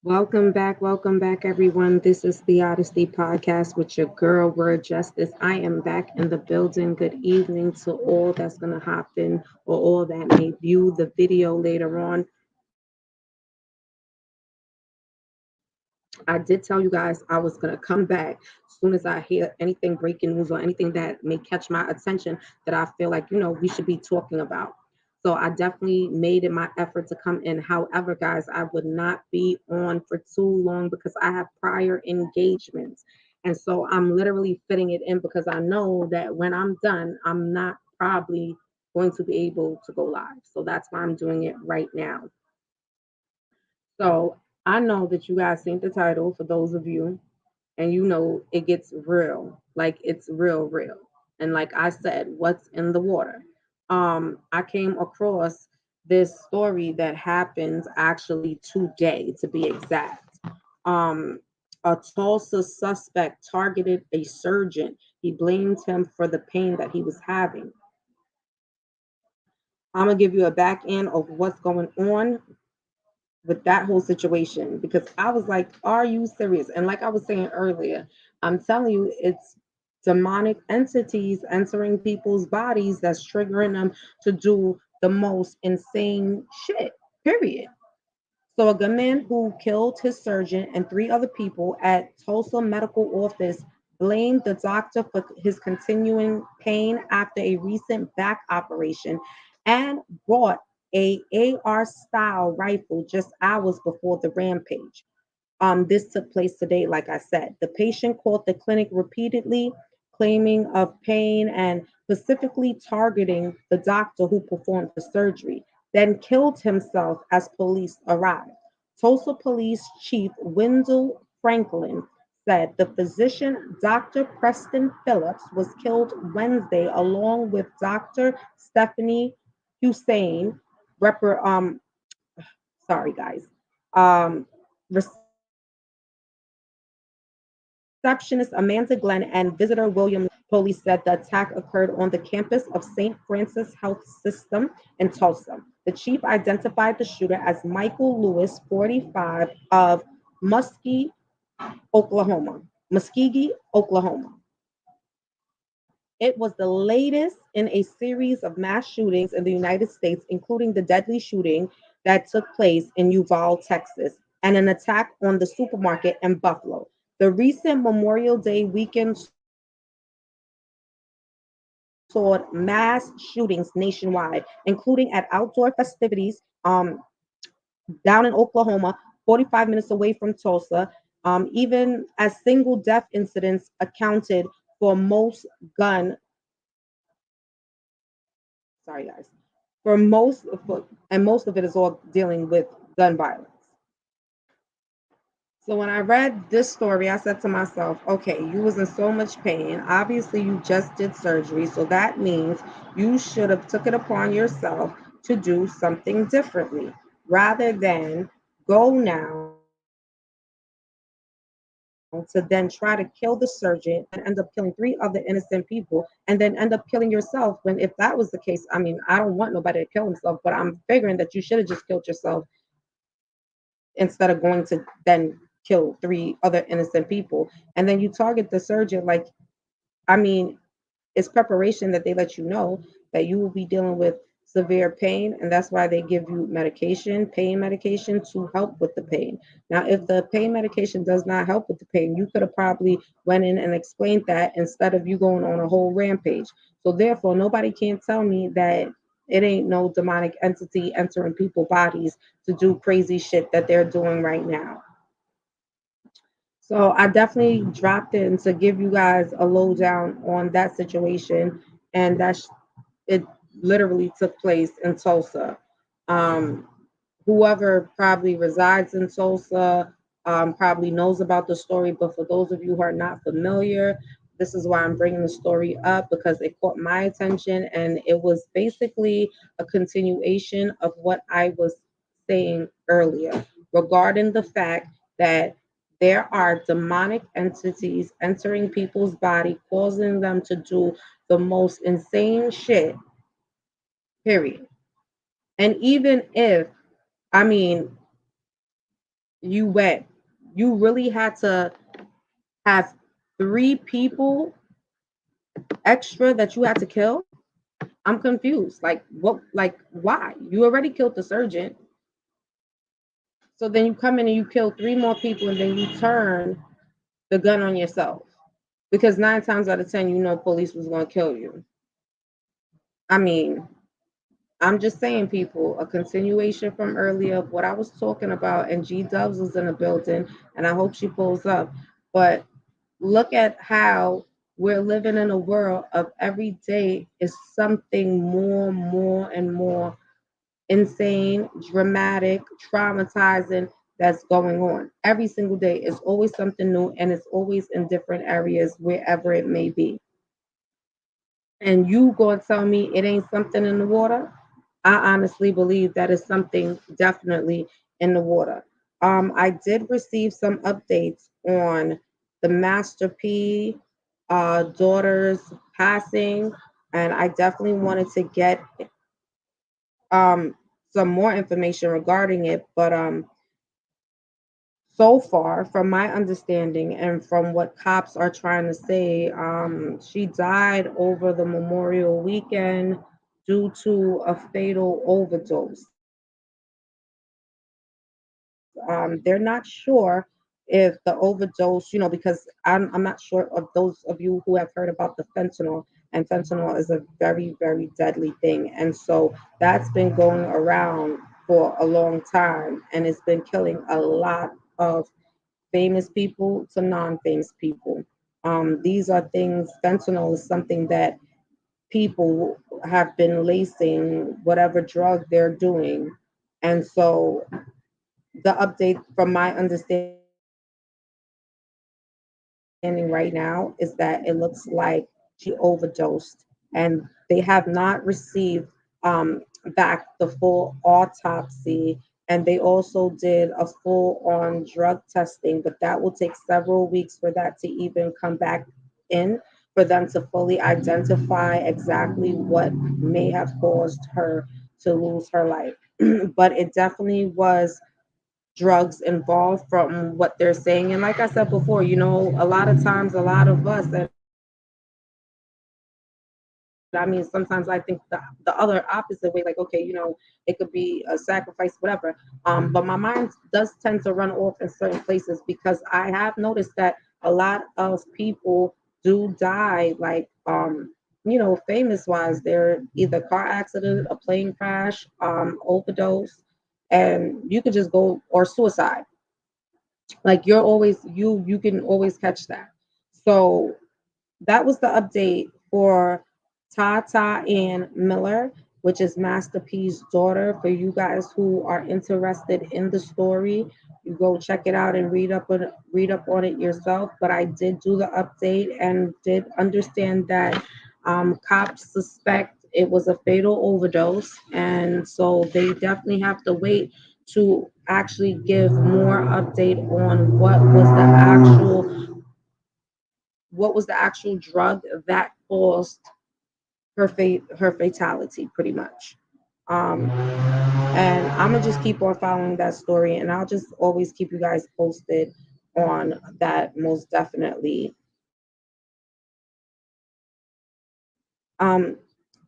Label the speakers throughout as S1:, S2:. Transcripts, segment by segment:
S1: Welcome back, everyone. This is the Odyssey Podcast with your girl, Word Justice. I am back in the building. Good evening to all that's going to hop in or all that may view the video later on. I did tell you guys I was going to come back as soon as I hear anything breaking news or anything that may catch my attention that I feel like, we should be talking about. So I definitely made it my effort to come in. However, guys, I would not be on for too long because I have prior engagements. And so I'm literally fitting it in because I know that when I'm done, I'm not probably going to be able to go live. So that's why I'm doing it right now. So I know that you guys seen the title for those of you, and it gets real. Like it's real. And like I said, what's in the water? I came across this story that happens actually today, to be exact. Um, a Tulsa suspect targeted a surgeon. He blamed him for the pain that he was having. I'm gonna give you a back end of what's going on with that whole situation because I was like, are you serious? And like I was saying earlier, I'm telling you, it's demonic entities entering people's bodies that's triggering them to do the most insane shit, period. So, a gunman who killed his surgeon and three other people at Tulsa Medical Office blamed the doctor for his continuing pain after a recent back operation and bought a AR style rifle just hours before the rampage. This took place today, like I said. The patient called the clinic repeatedly, claiming of pain and specifically targeting the doctor who performed the surgery, then killed himself as police arrived. Tulsa Police Chief Wendell Franklin said the physician, Dr. Preston Phillips, was killed Wednesday along with Dr. Stephanie Hussein, sorry guys, um, receptionist Amanda Glenn and visitor William. Police said the attack occurred on the campus of St. Francis Health System in Tulsa. The chief identified the shooter as Michael Lewis, 45, of Muskie, Oklahoma. Muskogee, Oklahoma. It was the latest in a series of mass shootings in the United States, including the deadly shooting that took place in Uvalde, Texas, and an attack on the supermarket in Buffalo. The recent Memorial Day weekend saw mass shootings nationwide, including at outdoor festivities down in Oklahoma, 45 minutes away from Tulsa, even as single death incidents accounted for most gun sorry guys, for most of and most of it is all dealing with gun violence. So when I read this story, I said to myself, okay, you was in so much pain. Obviously, you just did surgery, so that means you should have took it upon yourself to do something differently rather than go now to then try to kill the surgeon and end up killing three other innocent people and then end up killing yourself. When if that was the case, I mean, I don't want nobody to kill himself, but I'm figuring that you should have just killed yourself instead of going to then kill three other innocent people. And then you target the surgeon. Like, I mean, it's preparation that they let you know that you will be dealing with severe pain, and that's why they give you medication, pain medication, to help with the pain. Now, if the pain medication does not help with the pain, you could have probably went in and explained that instead of you going on a whole rampage. So therefore, nobody can tell me that it ain't no demonic entity entering people's bodies to do crazy shit that they're doing right now. So I definitely dropped in to give you guys a lowdown on that situation, and it literally took place in Tulsa. Um, Whoever probably resides in Tulsa probably knows about the story, but for those of you who are not familiar, this is why I'm bringing the story up because it caught my attention, and it was basically a continuation of what I was saying earlier regarding the fact that there are demonic entities entering people's body, causing them to do the most insane shit, period. And even if, I mean, you went. You really had to have 3 people extra that you had to kill. I'm confused. Like what? Like why? You already killed the surgeon, so then you come in and you kill 3 more people, and then you turn the gun on yourself because 9 times out of 10, you know police was gonna kill you. I mean, I'm just saying, people, a continuation from earlier of what I was talking about, and G Dubs was in the building, and I hope she pulls up. But look at how we're living in a world of every day is something more, and more insane, dramatic, traumatizing that's going on. Every single day is always something new, and it's always in different areas, wherever it may be. And you gonna tell me it ain't something in the water? I honestly believe that is something definitely in the water. I did receive some updates on the Master P daughter's passing, and I definitely wanted to get um, some more information regarding it. But so far, from my understanding and from what cops are trying to say, she died over the Memorial weekend due to a fatal overdose. They're not sure if the overdose, because I'm not sure of those of you who have heard about the fentanyl, and fentanyl is a very, very deadly thing. And so that's been going around for a long time, and it's been killing a lot of famous people to non-famous people. These are things, fentanyl is something that people have been lacing whatever drug they're doing. And so the update from my understanding right now is that it looks like she overdosed, and they have not received back the full autopsy. And they also did a full on drug testing, but that will take several weeks for that to even come back in, for them to fully identify exactly what may have caused her to lose her life. But it definitely was drugs involved from what they're saying. And like I said before, a lot of times, a lot of us, and I mean, sometimes I think the other opposite way, like, okay, it could be a sacrifice, whatever. But my mind does tend to run off in certain places because I have noticed that a lot of people do die, like, famous wise. They're either car accident, a plane crash, overdose, and you could just go, or suicide. Like you can always catch that. So that was the update for Tata Ann Miller, which is Master P's daughter. For you guys who are interested in the story, you go check it out and read up on it yourself. But I did do the update and did understand that cops suspect it was a fatal overdose, and so they definitely have to wait to actually give more update on what was the actual drug that caused her fatality, pretty much. And I'm gonna just keep on following that story, and I'll just always keep you guys posted on that, most definitely. Um,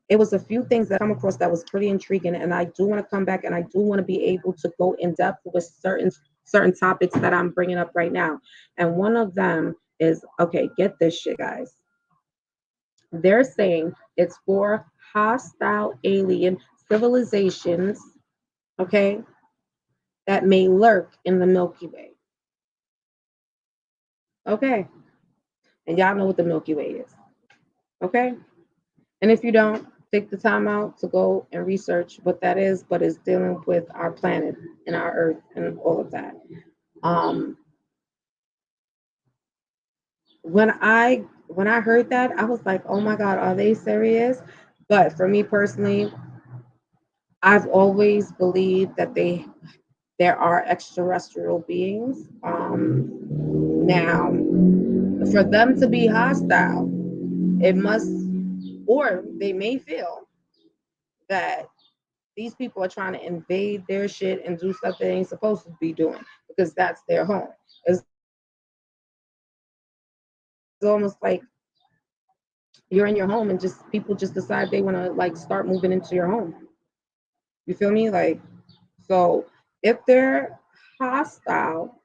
S1: it was a few things that I come across that was pretty intriguing, and I do want to come back and I do want to be able to go in depth with certain topics that I'm bringing up right now. And one of them is, okay, get this shit, guys. They're saying it's for hostile alien civilizations, okay, that may lurk in the Milky Way. Okay. And y'all know what the Milky Way is. Okay. And if you don't, take the time out to go and research what that is, but it's dealing with our planet and our earth and all of that. Um, when I heard that, I was like, oh my God, are they serious? But for me personally, I've always believed that there are extraterrestrial beings. Now, for them to be hostile, it must, or they may feel that these people are trying to invade their shit and do stuff they ain't supposed to be doing. because that's their home. It's almost like you're in your home and just people just decide they want to like start moving into your home. You feel me? Like, so if they're hostile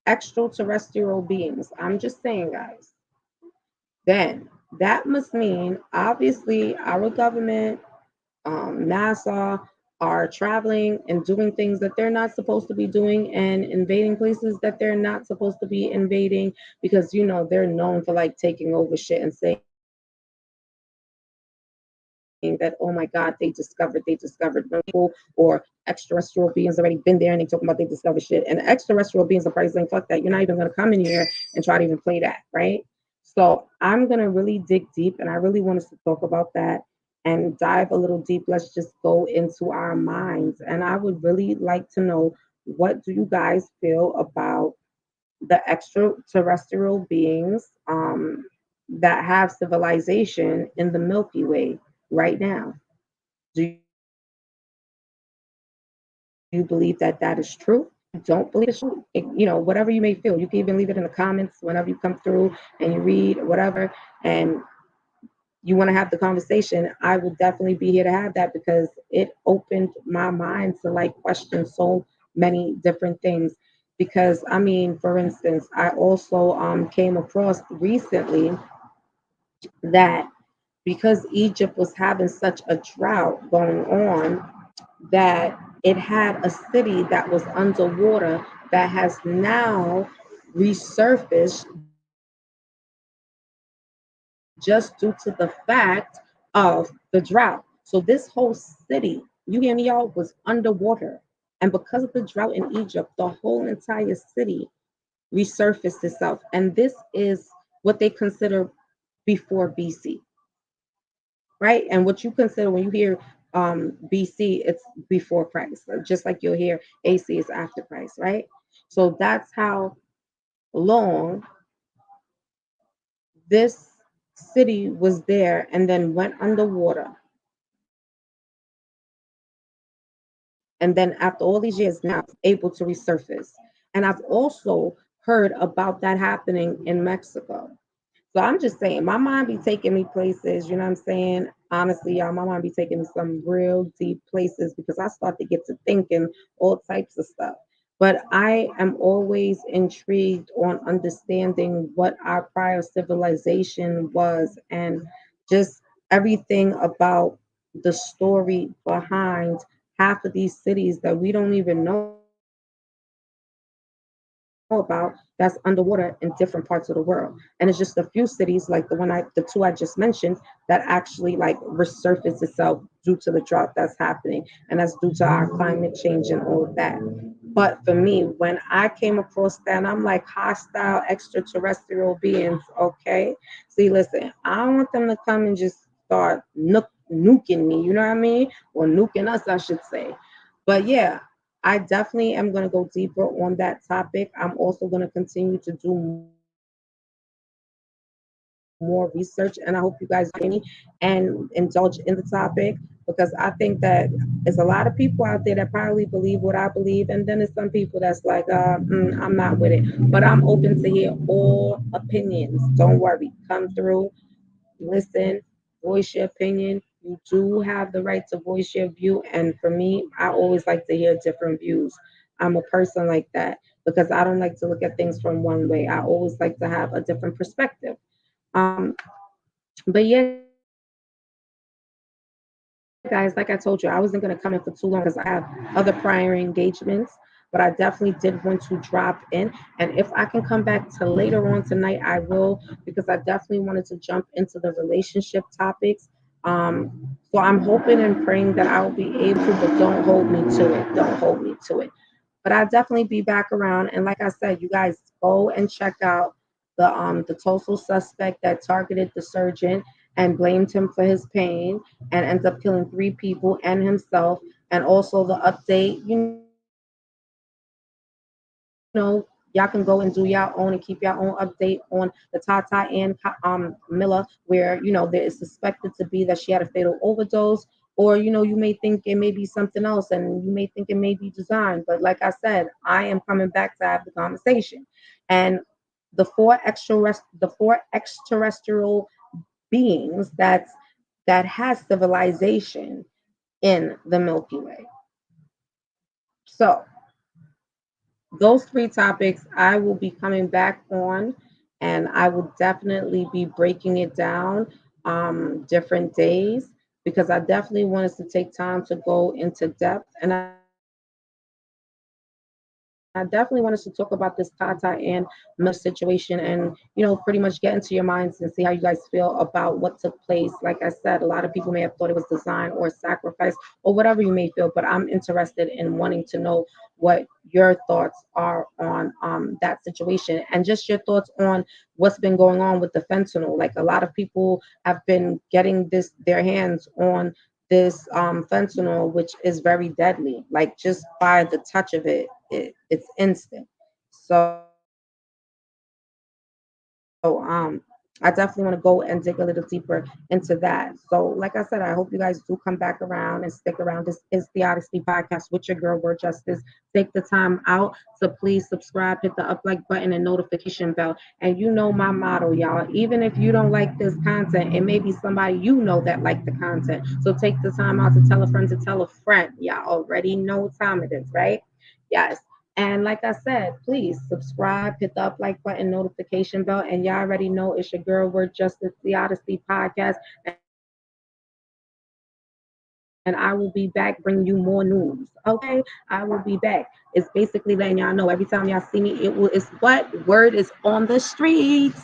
S1: extraterrestrial beings, I'm just saying, guys, then that must mean obviously our government, NASA, are traveling and doing things that they're not supposed to be doing and invading places that they're not supposed to be invading because they're known for like taking over shit and saying that, oh my God, they discovered people or extraterrestrial beings already been there and they talking about they discovered shit. And extraterrestrial beings are probably saying, fuck that, you're not even gonna come in here and try to even play that, right? So I'm gonna really dig deep and I really want us to talk about that and dive a little deep. Let's just go into our minds. And I would really like to know, what do you guys feel about the extraterrestrial beings that have civilization in the Milky Way right now? Do you believe that that is true? You don't believe it's true? Whatever you may feel, you can even leave it in the comments whenever you come through and you read whatever, and you want to have the conversation. I will definitely be here to have that because it opened my mind to like question so many different things. Because I mean, for instance, I also came across recently that because Egypt was having such a drought going on, that it had a city that was underwater that has now resurfaced just due to the fact of the drought. So this whole city, you hear me, y'all, was underwater. And because of the drought in Egypt, the whole entire city resurfaced itself. And this is what they consider before BC, right? And what you consider when you hear BC, it's before Christ, just like you'll hear AC is after Christ, right? So that's how long this city was there and then went underwater. And then after all these years, now it's able to resurface. And I've also heard about that happening in Mexico. So I'm just saying, my mind be taking me places, you know what I'm saying? Honestly, y'all, my mind be taking me some real deep places because I start to get to thinking all types of stuff. But I am always intrigued on understanding what our prior civilization was and just everything about the story behind half of these cities that we don't even know about, that's underwater in different parts of the world. And it's just a few cities like the two I just mentioned that actually like resurface itself due to the drought that's happening. And that's due to our climate change and all of that. But for me, when I came across that, I'm like, hostile extraterrestrial beings. Okay. See, listen, I don't want them to come and just start nuking me, you know what I mean? Or nuking us, I should say. But yeah, I definitely am going to go deeper on that topic. I'm also going to continue to do more research, and I hope you guys join me and indulge in the topic because I think that there's a lot of people out there that probably believe what I believe, and then there's some people that's like, I'm not with it. But I'm open to hear all opinions. Don't worry, come through, listen, voice your opinion. You do have the right to voice your view. And for me, I always like to hear different views. I'm a person like that because I don't like to look at things from one way. I always like to have a different perspective. Um, but yeah, guys, like I told you, I wasn't going to come in for too long because I have other prior engagements, but I definitely did want to drop in. And if I can come back to later on tonight, I will, because I definitely wanted to jump into the relationship topics. So I'm hoping and praying that I will be able to, but don't hold me to it. Don't hold me to it. But I'll definitely be back around. And like I said, you guys go and check out the Tulsa suspect that targeted the surgeon and blamed him for his pain and ends up killing 3 people and himself. And also the update, y'all can go and do your own and keep your own update on the Tata and Miller, where there is suspected to be that she had a fatal overdose. or you may think it may be something else, and you may think it may be design. But like I said, I am coming back to have the conversation. And the four extraterrestrial beings that has civilization in the Milky Way. So those three topics I will be coming back on, and I will definitely be breaking it down different days, because I definitely want us to take time to go into depth. And I definitely want us to talk about this Tata and Mel situation, and pretty much get into your minds and see how you guys feel about what took place. Like I said, a lot of people may have thought it was design or sacrifice or whatever you may feel, but I'm interested in wanting to know what your thoughts are on that situation, and just your thoughts on what's been going on with the fentanyl. Like, a lot of people have been getting their hands on this fentanyl, which is very deadly. Like, just by the touch of it's instant. So I definitely want to go and dig a little deeper into that. So, like I said, I hope you guys do come back around and stick around. This is the Odyssey Podcast with your girl, Word Justice. Take the time out to please subscribe, hit the up like button and notification bell. And you know my motto, y'all. Even if you don't like this content, it may be somebody that like the content. So take the time out to tell a friend to tell a friend. Y'all already know what time it is, right? Yes. And like I said, please subscribe, hit the up like button, notification bell, and y'all already know it's your girl, Word Justice, the Odyssey Podcast. And I will be back bringing you more news. Okay, I will be back. It's basically letting y'all know every time y'all see me, it's what word is on the streets.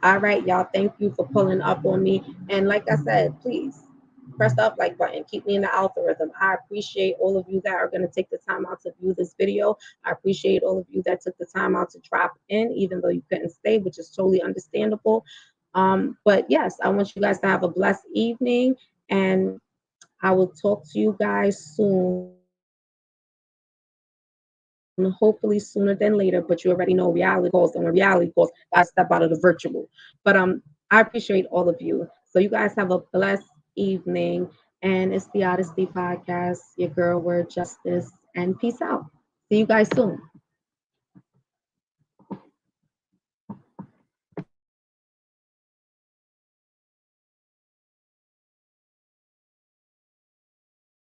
S1: All right, y'all. Thank you for pulling up on me. And like I said, please press the up like button. Keep me in the algorithm. I appreciate all of you that are going to take the time out to view this video. I appreciate all of you that took the time out to drop in, even though you couldn't stay, which is totally understandable. But yes, I want you guys to have a blessed evening, and I will talk to you guys soon, hopefully sooner than later. But you already know reality calls, and when reality calls, I step out of the virtual. But I appreciate all of you. So you guys have a blessed evening, and it's the Odyssey Podcast, your girl, Word Justice, and peace out. See you guys soon.